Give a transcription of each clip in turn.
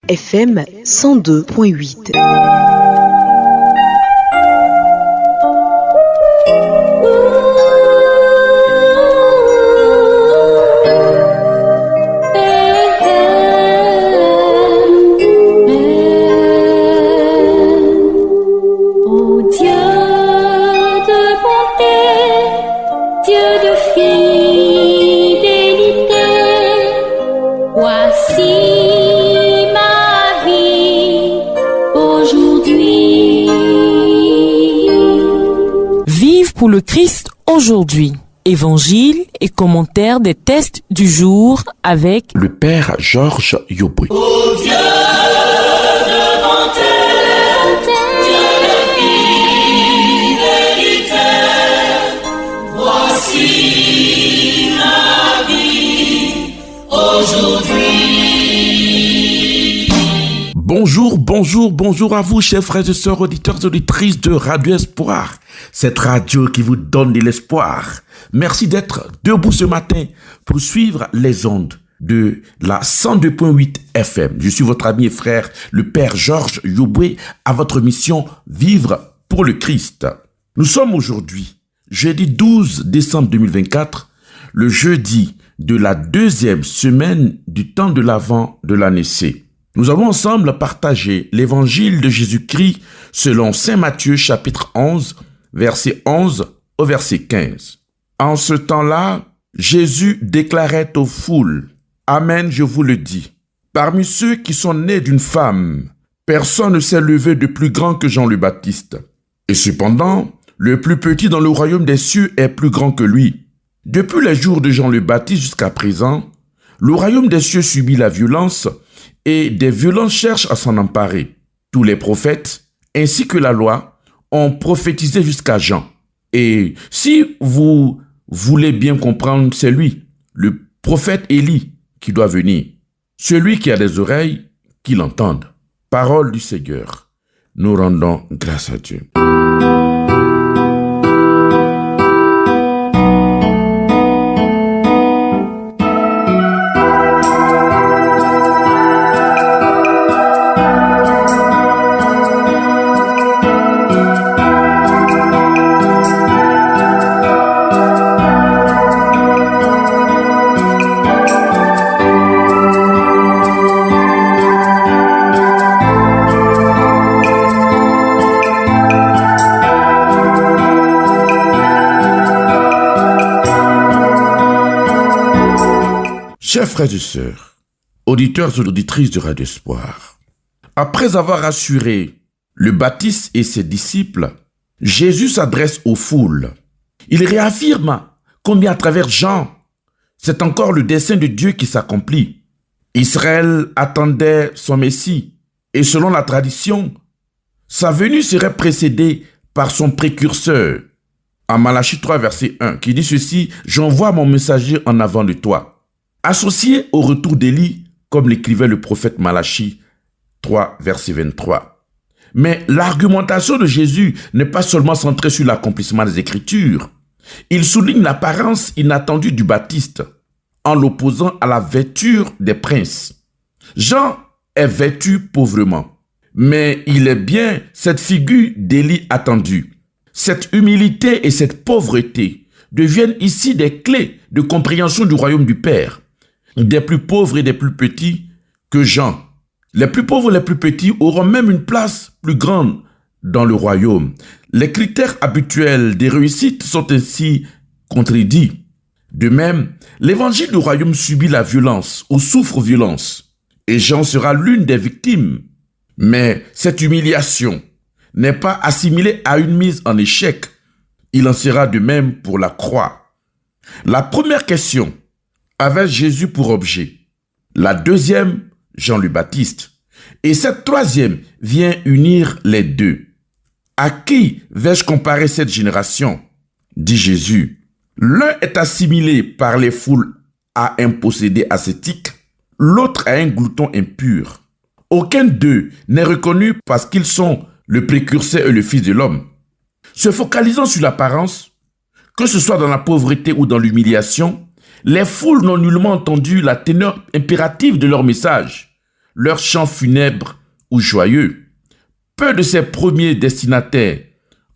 FM 102.8. Pour le Christ aujourd'hui. Évangile et commentaire des textes du jour avec le Père Georges Yoboué. Oh Dieu de bonté, Dieu de fidélité, voici ma vie aujourd'hui. Bonjour à vous, chers frères et sœurs auditeurs et auditrices de Radio Espoir. Cette radio qui vous donne de l'espoir. Merci d'être debout ce matin pour suivre les ondes de la 102.8 FM. Je suis votre ami et frère, le Père Georges Yoboué, à votre mission Vivre pour le Christ. Nous sommes aujourd'hui, jeudi 12 décembre 2024, le jeudi de la deuxième semaine du temps de l'Avent de l'année C. Nous allons ensemble partager l'évangile de Jésus-Christ selon Saint Matthieu chapitre 11, verset 11 au verset 15. En ce temps-là, Jésus déclarait aux foules, « Amen, je vous le dis, parmi ceux qui sont nés d'une femme, personne ne s'est levé de plus grand que Jean le Baptiste. Et cependant, le plus petit dans le royaume des cieux est plus grand que lui. Depuis les jours de Jean le Baptiste jusqu'à présent, le royaume des cieux subit la violence et des violents cherchent à s'en emparer. Tous les prophètes, ainsi que la loi, ont prophétisé jusqu'à Jean. Et si vous voulez bien comprendre, c'est lui, le prophète Élie, qui doit venir. Celui qui a des oreilles, qu'il entende. Parole du Seigneur. Nous rendons grâce à Dieu. Chers frères et sœurs, auditeurs et auditrices de Radio Espoir, après avoir rassuré le Baptiste et ses disciples, Jésus s'adresse aux foules. Il réaffirme combien à travers Jean, c'est encore le dessein de Dieu qui s'accomplit. Israël attendait son Messie et selon la tradition, sa venue serait précédée par son précurseur. En Malachie 3, verset 1, qui dit ceci, « J'envoie mon messager en avant de toi ». Associé au retour d'Élie, comme l'écrivait le prophète Malachie 3, verset 23. Mais l'argumentation de Jésus n'est pas seulement centrée sur l'accomplissement des Écritures. Il souligne l'apparence inattendue du Baptiste, en l'opposant à la vêture des princes. Jean est vêtu pauvrement, mais il est bien cette figure d'Élie attendue. Cette humilité et cette pauvreté deviennent ici des clés de compréhension du royaume du Père. Des plus pauvres et des plus petits que Jean. Les plus pauvres et les plus petits auront même une place plus grande dans le royaume. Les critères habituels des réussites sont ainsi contredits. De même, l'évangile du royaume subit la violence ou souffre violence. Et Jean sera l'une des victimes. Mais cette humiliation n'est pas assimilée à une mise en échec. Il en sera de même pour la croix. La première question avait Jésus pour objet. La deuxième, Jean le Baptiste. Et cette troisième vient unir les deux. À qui vais-je comparer cette génération? Dit Jésus. L'un est assimilé par les foules à un possédé ascétique, l'autre à un glouton impur. Aucun d'eux n'est reconnu parce qu'ils sont le précurseur et le Fils de l'homme. Se focalisant sur l'apparence, que ce soit dans la pauvreté ou dans l'humiliation, les foules n'ont nullement entendu la teneur impérative de leur message. leurs chants funèbres ou joyeux. Peu de ces premiers destinataires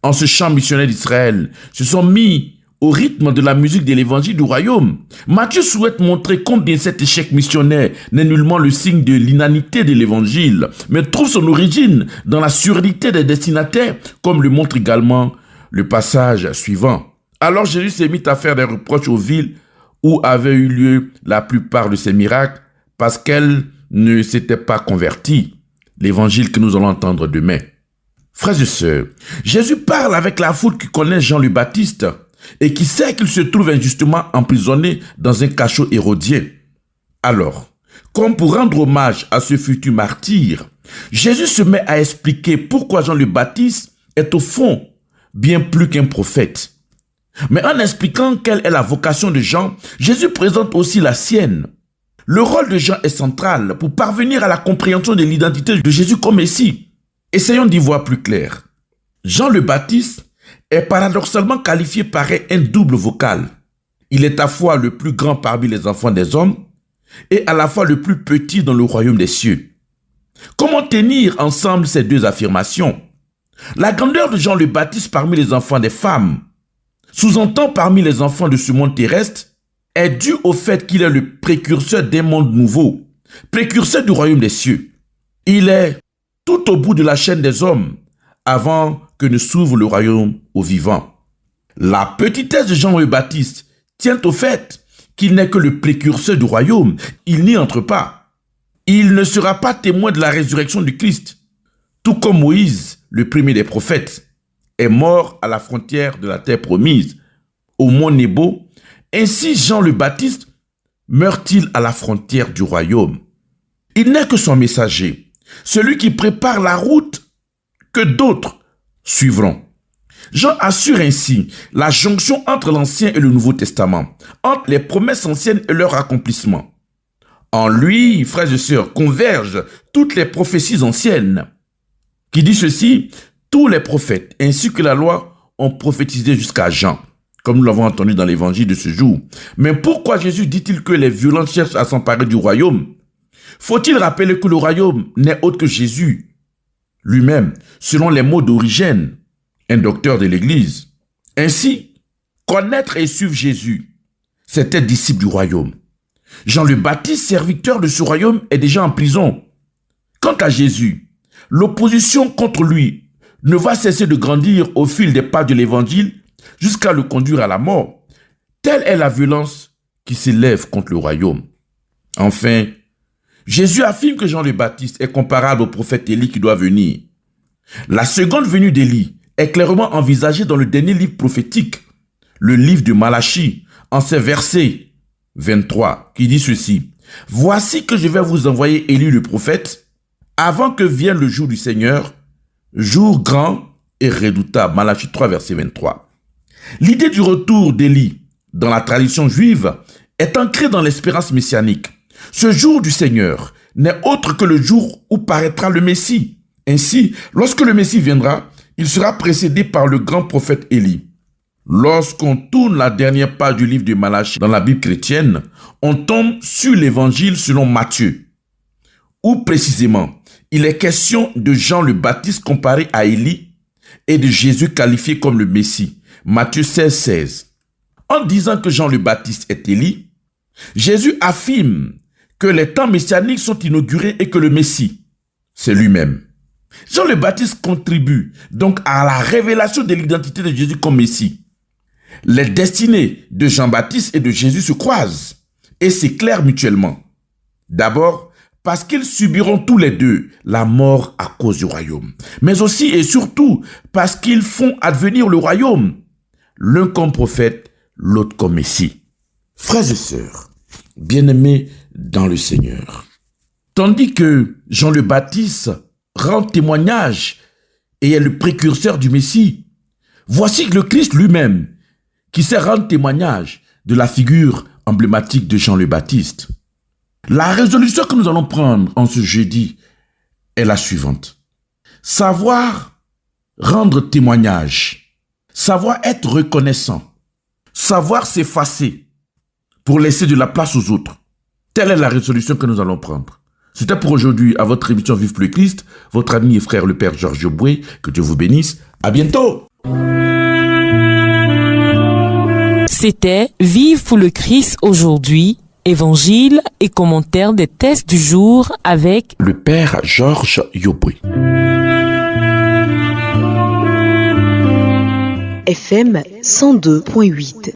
en ce chant missionnaire d'Israël se sont mis au rythme de la musique de l'évangile du royaume. Matthieu souhaite montrer combien cet échec missionnaire n'est nullement le signe de l'inanité de l'évangile, mais trouve son origine dans la surdité des destinataires, comme le montre également le passage suivant. Alors Jésus s'est mis à faire des reproches aux villes où avaient eu lieu la plupart de ces miracles, parce qu'elles ne s'étaient pas converties. L'évangile que nous allons entendre demain. Frères et sœurs, Jésus parle avec la foule qui connaît Jean le Baptiste et qui sait qu'il se trouve injustement emprisonné dans un cachot hérodien. Alors, comme pour rendre hommage à ce futur martyr, Jésus se met à expliquer pourquoi Jean le Baptiste est au fond bien plus qu'un prophète. Mais en expliquant quelle est la vocation de Jean, Jésus présente aussi la sienne. Le rôle de Jean est central pour parvenir à la compréhension de l'identité de Jésus comme Messie. Essayons d'y voir plus clair. Jean le Baptiste est paradoxalement qualifié par un double vocal. Il est à la fois le plus grand parmi les enfants des hommes et à la fois le plus petit dans le royaume des cieux. Comment tenir ensemble ces deux affirmations? La grandeur de Jean le Baptiste parmi les enfants des femmes, sous-entend parmi les enfants de ce monde terrestre, est due au fait qu'il est le précurseur d'un monde nouveau, précurseur du royaume des cieux. Il est tout au bout de la chaîne des hommes, avant que ne s'ouvre le royaume aux vivants. La petitesse de Jean le Baptiste tient au fait qu'il n'est que le précurseur du royaume. Il n'y entre pas. Il ne sera pas témoin de la résurrection du Christ, tout comme Moïse, le premier des prophètes, est mort à la frontière de la terre promise, au mont Nebo. Ainsi Jean le Baptiste meurt-il à la frontière du royaume. Il n'est que son messager, celui qui prépare la route que d'autres suivront. Jean assure ainsi la jonction entre l'Ancien et le Nouveau Testament, entre les promesses anciennes et leur accomplissement. En lui, frères et sœurs, convergent toutes les prophéties anciennes, qui dit ceci: tous les prophètes ainsi que la loi ont prophétisé jusqu'à Jean, comme nous l'avons entendu dans l'évangile de ce jour. Mais pourquoi Jésus dit-il que les violents cherchent à s'emparer du royaume? Faut-il rappeler que le royaume n'est autre que Jésus lui-même, selon les mots d'Origène, un docteur de l'Église. Ainsi, connaître et suivre Jésus, c'est être disciple du royaume. Jean le Baptiste, serviteur de ce royaume, est déjà en prison. Quant à Jésus, l'opposition contre lui ne va cesser de grandir au fil des pas de l'évangile jusqu'à le conduire à la mort. Telle est la violence qui s'élève contre le royaume. Enfin, Jésus affirme que Jean le Baptiste est comparable au prophète Élie qui doit venir. La seconde venue d'Élie est clairement envisagée dans le dernier livre prophétique, le livre de Malachie, en ses versets 23, qui dit ceci: « Voici que je vais vous envoyer Élie le prophète, avant que vienne le jour du Seigneur, jour grand et redoutable. » Malachie 3, verset 23. L'idée du retour d'Élie dans la tradition juive est ancrée dans l'espérance messianique. Ce jour du Seigneur n'est autre que le jour où paraîtra le Messie. Ainsi, lorsque le Messie viendra, il sera précédé par le grand prophète Élie. Lorsqu'on tourne la dernière page du livre de Malachie dans la Bible chrétienne, on tombe sur l'évangile selon Matthieu, où précisément, il est question de Jean le Baptiste comparé à Élie et de Jésus qualifié comme le Messie. Matthieu 16, 16. En disant que Jean le Baptiste est Élie, Jésus affirme que les temps messianiques sont inaugurés et que le Messie, c'est lui-même. Jean le Baptiste contribue donc à la révélation de l'identité de Jésus comme Messie. Les destinées de Jean-Baptiste et de Jésus se croisent et s'éclairent mutuellement. D'abord, parce qu'ils subiront tous les deux la mort à cause du royaume, mais aussi et surtout parce qu'ils font advenir le royaume, l'un comme prophète, l'autre comme Messie. Frères et sœurs, bien-aimés dans le Seigneur, tandis que Jean le Baptiste rend témoignage et est le précurseur du Messie, voici le Christ lui-même qui sait rendre témoignage de la figure emblématique de Jean le Baptiste. La résolution que nous allons prendre en ce jeudi est la suivante: savoir rendre témoignage, savoir être reconnaissant, savoir s'effacer pour laisser de la place aux autres. Telle est la résolution que nous allons prendre. C'était pour aujourd'hui à votre émission Vive pour le Christ, votre ami et frère le Père Georges Boué. Que Dieu vous bénisse. À bientôt. C'était Vive pour le Christ aujourd'hui, évangile et commentaire des tests du jour avec le Père Georges Yoboué. FM 102.8.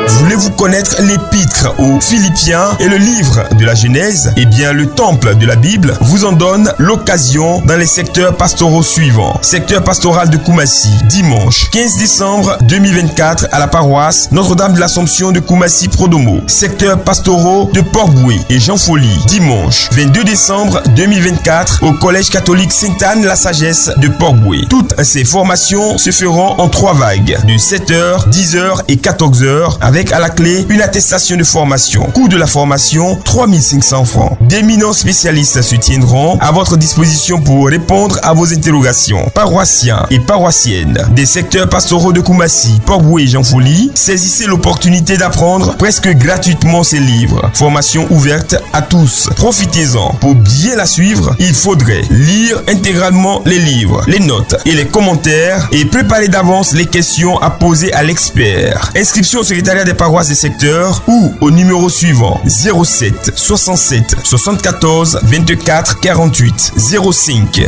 Voulez-vous connaître l'épître aux Philippiens et le livre de la Genèse? Eh bien, le temple de la Bible vous en donne l'occasion dans les secteurs pastoraux suivants. Secteur pastoral de Koumassi, dimanche 15 décembre 2024 à la paroisse Notre-Dame de l'Assomption de Koumassi Prodomo. Secteur pastoraux de Port-Boué et Jean Folly, dimanche 22 décembre 2024 au Collège catholique Sainte-Anne-la-Sagesse de Port-Boué. Toutes ces formations se feront en 3 vagues de 7h, 10h et 14h avec à la clé une attestation de formation. Coût de la formation 3500 francs. D'éminents spécialistes se tiendront à votre disposition pour répondre à vos interrogations. Paroissiens et paroissiennes des secteurs pastoraux de Koumassi, Port-Boué et Jean Folly, saisissez l'opportunité d'apprendre presque gratuitement ces livres. Formation ouverte à tous. Profitez-en. Pour bien la suivre, il faudrait lire intégralement les livres, les notes et les commentaires et préparer d'avance les questions à poser à l'expert. Inscription au secrétariat des paroisses des secteurs ou au numéro suivant 07 67 74 24 48 05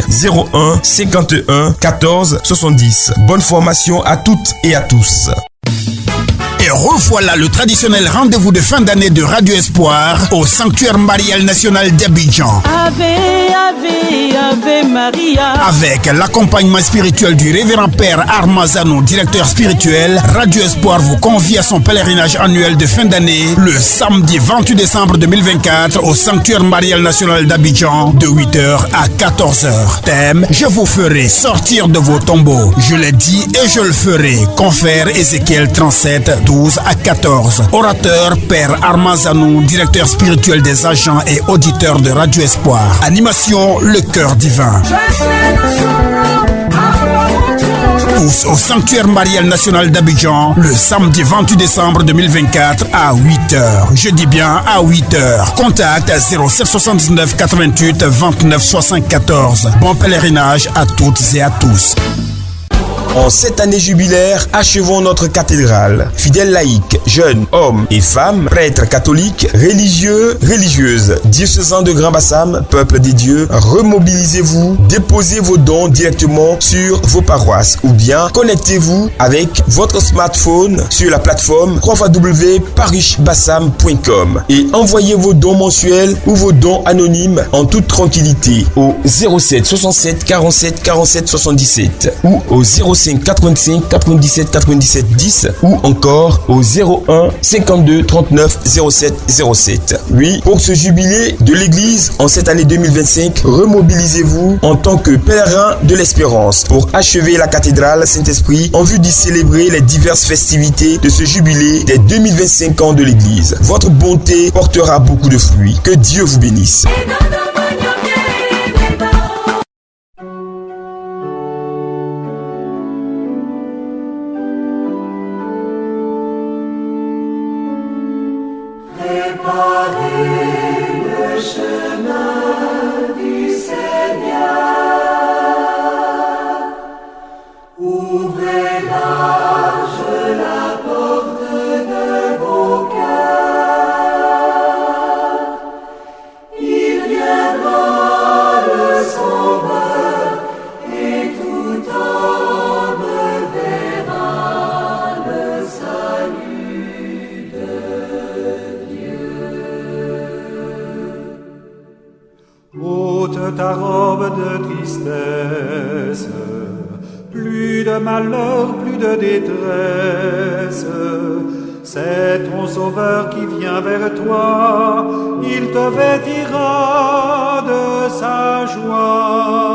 01 51 14 70. Bonne formation à toutes et à tous. Et revoilà le traditionnel rendez-vous de fin d'année de Radio Espoir au Sanctuaire Marial National d'Abidjan. Ave, Ave, Ave Maria. Avec l'accompagnement spirituel du révérend Père Armazano, directeur spirituel, Radio Espoir vous convie à son pèlerinage annuel de fin d'année le samedi 28 décembre 2024 au Sanctuaire Marial National d'Abidjan de 8h à 14h. Thème: je vous ferai sortir de vos tombeaux. Je l'ai dit et je le ferai. Confère Ézéchiel 37, 12 à 14. Orateur Père Armazanou, directeur spirituel des agents et auditeurs de Radio Espoir. Animation Le Cœur Divin. Tous au Sanctuaire Marial National d'Abidjan le samedi 28 décembre 2024 à 8h. Je dis bien à 8h. Contact 0779 88 29 74. Bon pèlerinage à toutes et à tous. En cette année jubilaire, achevons notre cathédrale. Fidèles laïcs, jeunes, hommes et femmes, prêtres catholiques, religieux, religieuses, diocésains de Grand Bassam, peuple des dieux, remobilisez-vous, déposez vos dons directement sur vos paroisses ou bien connectez-vous avec votre smartphone sur la plateforme www.parichbassam.com et envoyez vos dons mensuels ou vos dons anonymes en toute tranquillité au 07 67 47 47 77 ou au 05 85 97 97 10 ou encore au 01 52 39 07 07. Oui, pour ce jubilé de l'Église en cette année 2025, remobilisez-vous en tant que pèlerin de l'espérance pour achever la cathédrale Saint-Esprit en vue d'y célébrer les diverses festivités de ce jubilé des 2025 ans de l'Église. Votre bonté portera beaucoup de fruits. Que Dieu vous bénisse. Ta robe de tristesse, plus de malheur, plus de détresse. C'est ton Sauveur qui vient vers toi, il te vêtira de sa joie.